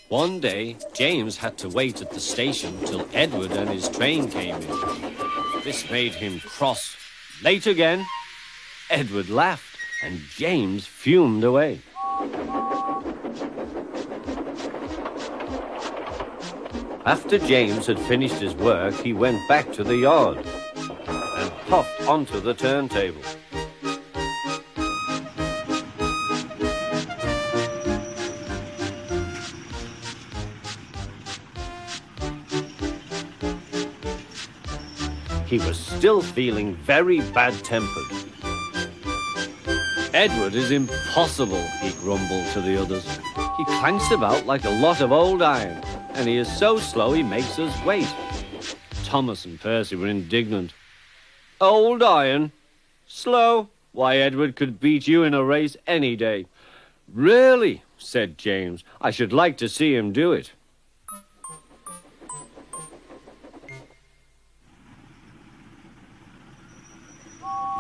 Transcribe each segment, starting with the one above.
One day, James had to wait at the station till Edward and his train came in. This made him cross. Late again? Edward laughed, and James fumed away. After James had finished his work, he went back to the yard and puffed onto the turntable. He was still feeling very bad-tempered. Edward is impossible, he grumbled to the others. He clanks about like a lot of old iron, and he is so slow he makes us wait. Thomas and Percy were indignant. Old iron? Slow? Why, Edward could beat you in a race any day. Really, said James, I should like to see him do it.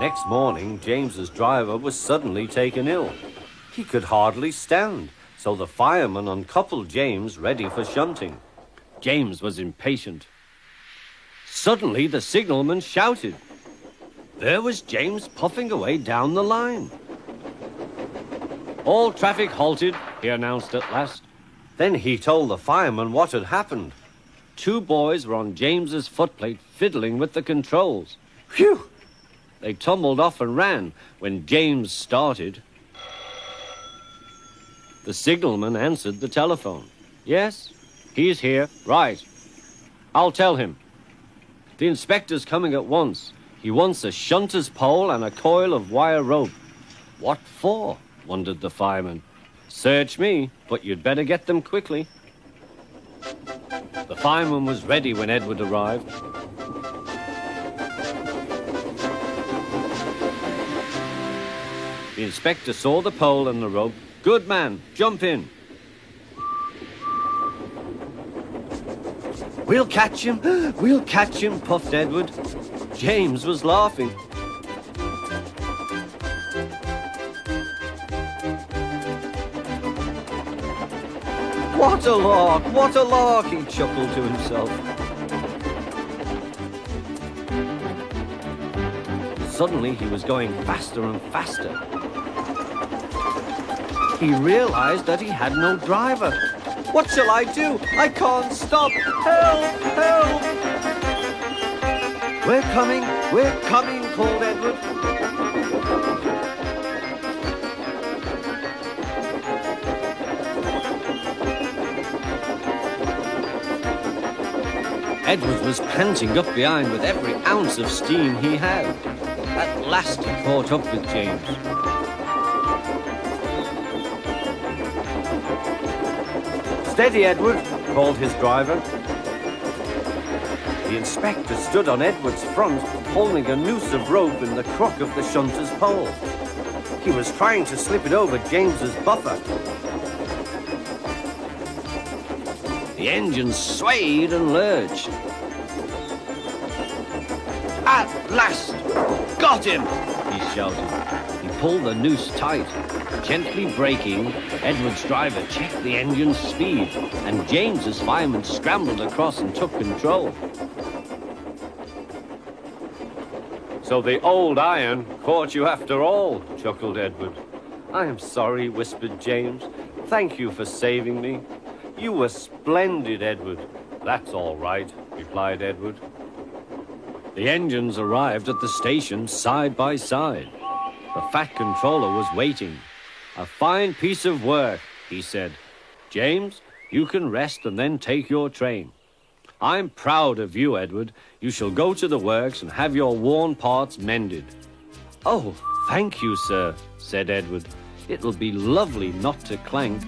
Next morning, James's driver was suddenly taken ill. He could hardly stand, so the fireman uncoupled James ready for shunting. James was impatient. Suddenly, the signalman shouted. There was James puffing away down the line. All traffic halted, he announced at last. Then he told the fireman what had happened. 2 boys were on James's footplate fiddling with the controls. Phew! They tumbled off and ran when James started. The signalman answered the telephone. Yes, he's here. Right. I'll tell him. The inspector's coming at once. He wants a shunter's pole and a coil of wire rope. What for? Wondered the fireman. Search me, but you'd better get them quickly. The fireman was ready when Edward arrived. The inspector saw the pole and the rope. Good man, jump in. We'll catch him, puffed Edward. James was laughing. What a lark, he chuckled to himself. Suddenly he was going faster and faster. He realized that he had no driver. What shall I do? I can't stop. Help! Help! We're coming, called Edward. Edward was panting up behind with every ounce of steam he had. At last he caught up with James. Steady, Edward, called his driver. The inspector stood on Edward's front, holding a noose of rope in the crook of the shunter's pole. He was trying to slip it over James's buffer. The engine swayed and lurched. At last! Got him! He shouted. He pulled the noose tight. Gently braking, Edward's driver checked the engine's speed, and James's fireman scrambled across and took control. So the old iron caught you after all, chuckled Edward. I am sorry, whispered James. Thank you for saving me. You were splendid, Edward. That's all right, replied Edward. The engines arrived at the station side by side. The fat controller was waiting. A fine piece of work, he said. James, you can rest and then take your train. I'm proud of you, Edward. You shall go to the works and have your worn parts mended. Oh, thank you, sir, said Edward. It'll be lovely not to clank.